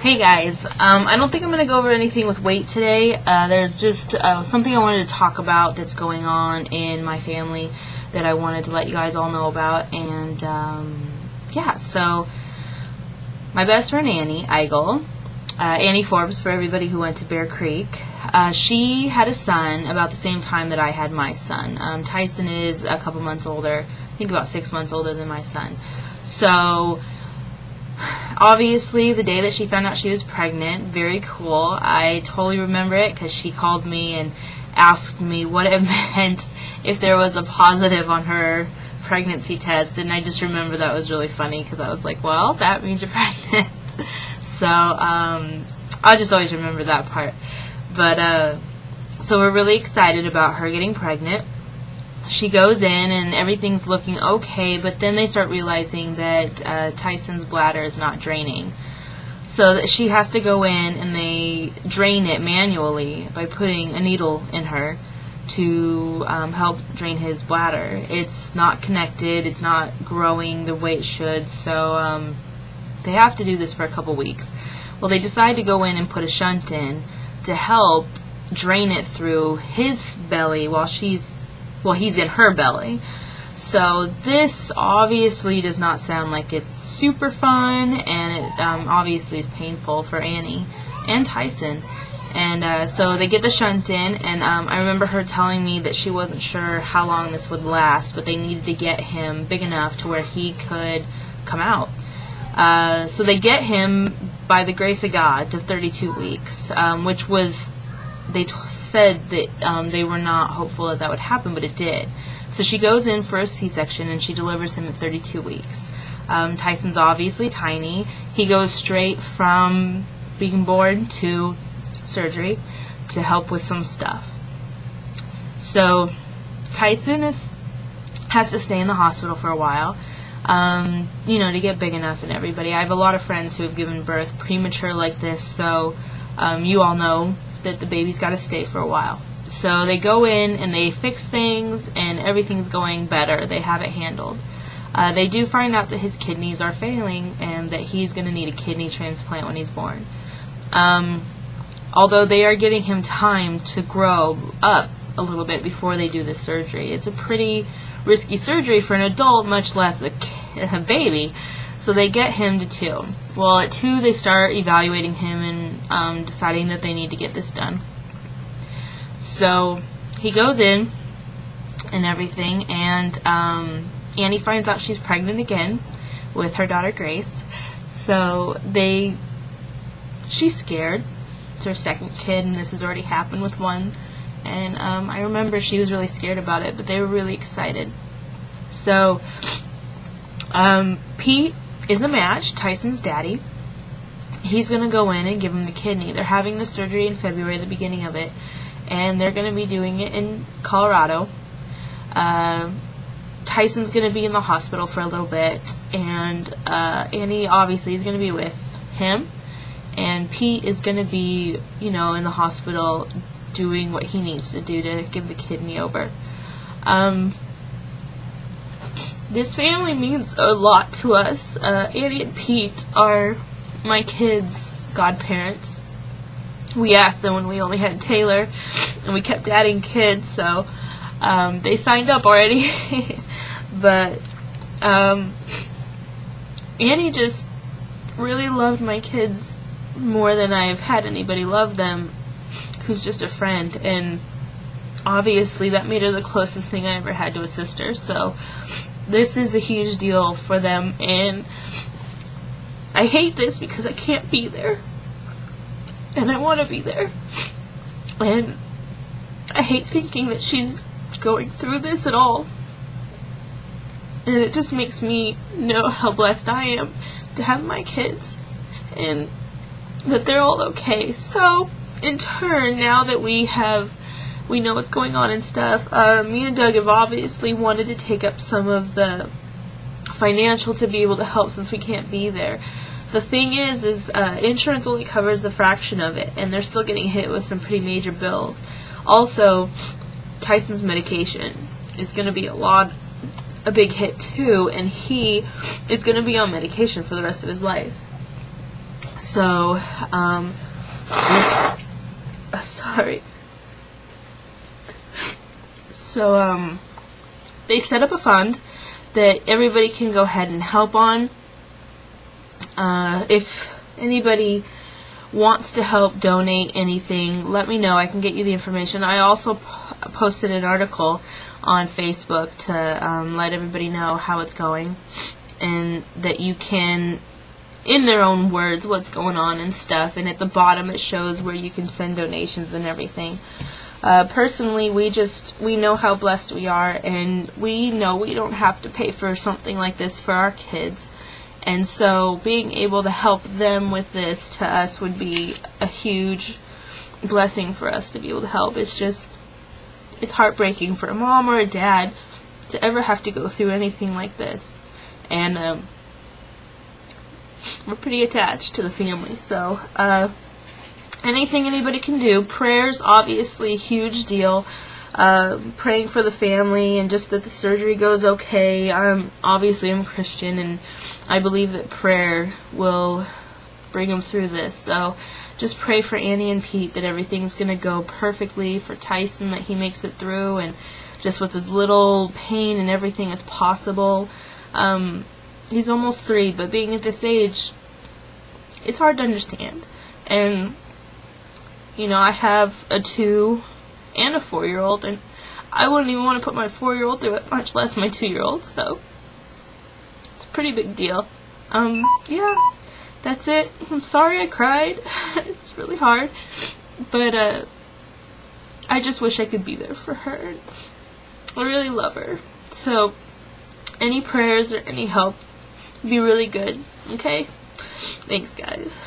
Hey guys, I don't think I'm going to go over anything with weight today. There's just something I wanted to talk about that's going on in my family that I wanted to let you guys all know about. And yeah, so my best friend Annie Igel, Annie Forbes for everybody who went to Bear Creek, she had a son about the same time that I had my son. Tyson is a couple months older, I think about 6 months older than my son. So obviously, the day that she found out she was pregnant, very cool. I totally remember it because she called me and asked me what it meant if there was a positive on her pregnancy test, and I just remember that was really funny because I was like, well, that means you're pregnant. So I just always remember that part. But so we're really excited about her getting pregnant. She goes in and everything's looking okay, but then they start realizing that Tyson's bladder is not draining. So that she has to go in and they drain it manually by putting a needle in her to help drain his bladder. It's not connected, it's not growing the way it should, so they have to do this for a couple weeks. Well, they decide to go in and put a shunt in to help drain it through his belly while he's in her belly. So this obviously does not sound like it's super fun, and it obviously is painful for Annie and Tyson. And so they get the shunt in, and I remember her telling me that she wasn't sure how long this would last, but they needed to get him big enough to where he could come out. So they get him, by the grace of God, to 32 weeks, which was, they said that they were not hopeful that would happen, but it did. So she goes in for a C-section, and she delivers him at 32 weeks. Tyson's obviously tiny. He goes straight from being born to surgery to help with some stuff. So Tyson has to stay in the hospital for a while, to get big enough and everybody. I have a lot of friends who have given birth premature like this, so you all know that the baby's got to stay for a while. So they go in and they fix things, and everything's going better. They have it handled. They do find out that his kidneys are failing and that he's going to need a kidney transplant when he's born. Although they are getting him time to grow up a little bit before they do the surgery. It's a pretty risky surgery for an adult, much less a baby. So they get him to 2. Well, at 2 they start evaluating him and deciding that they need to get this done. So he goes in and everything, and Annie finds out she's pregnant again with her daughter Grace. So she's scared. It's her second kid, and this has already happened with one. And I remember she was really scared about it, but they were really excited. So Pete is a match, Tyson's daddy. He's going to go in and give him the kidney. They're having the surgery in February, the beginning of it, and they're going to be doing it in Colorado. Tyson's going to be in the hospital for a little bit, and Annie obviously is going to be with him, and Pete is going to be, in the hospital doing what he needs to do to give the kidney over. This family means a lot to us. Annie and Pete are my kids' godparents. We asked them when we only had Taylor, and we kept adding kids, so they signed up already. But Annie just really loved my kids more than I've had anybody love them who's just a friend, and obviously that made her the closest thing I ever had to a sister. So this is a huge deal for them, and I hate this because I can't be there, and I want to be there, and I hate thinking that she's going through this at all, and it just makes me know how blessed I am to have my kids, and that they're all okay. So in turn, now that we know what's going on and stuff, me and Doug have obviously wanted to take up some of the financial to be able to help since we can't be there. The thing is insurance only covers a fraction of it, and they're still getting hit with some pretty major bills. Also, Tyson's medication is going to be a big hit too, and he is going to be on medication for the rest of his life. So, sorry. So, they set up a fund that everybody can go ahead and help on. If anybody wants to help donate anything, let me know. I can get you the information. I also posted an article on Facebook to let everybody know how it's going, and that you can, in their own words, what's going on and stuff, and at the bottom it shows where you can send donations and everything. Personally, we know how blessed we are, and we know we don't have to pay for something like this for our kids. And so being able to help them with this to us would be a huge blessing for us to be able to help. It's heartbreaking for a mom or a dad to ever have to go through anything like this. And we're pretty attached to the family. So anything anybody can do. Prayers, obviously, a huge deal. Praying for the family and just that the surgery goes okay. I'm a Christian, and I believe that prayer will bring them through this. So just pray for Annie and Pete that everything's going to go perfectly, for Tyson that he makes it through, and just with as little pain and everything as possible. He's almost 3, but being at this age, it's hard to understand. And, you know, I have a 2 and a 4-year-old, and I wouldn't even want to put my 4-year-old through it, much less my 2-year-old, so it's a pretty big deal. Yeah, that's it. I'm sorry I cried. It's really hard, but I just wish I could be there for her. I really love her. So any prayers or any help would be really good. Okay? Thanks, guys.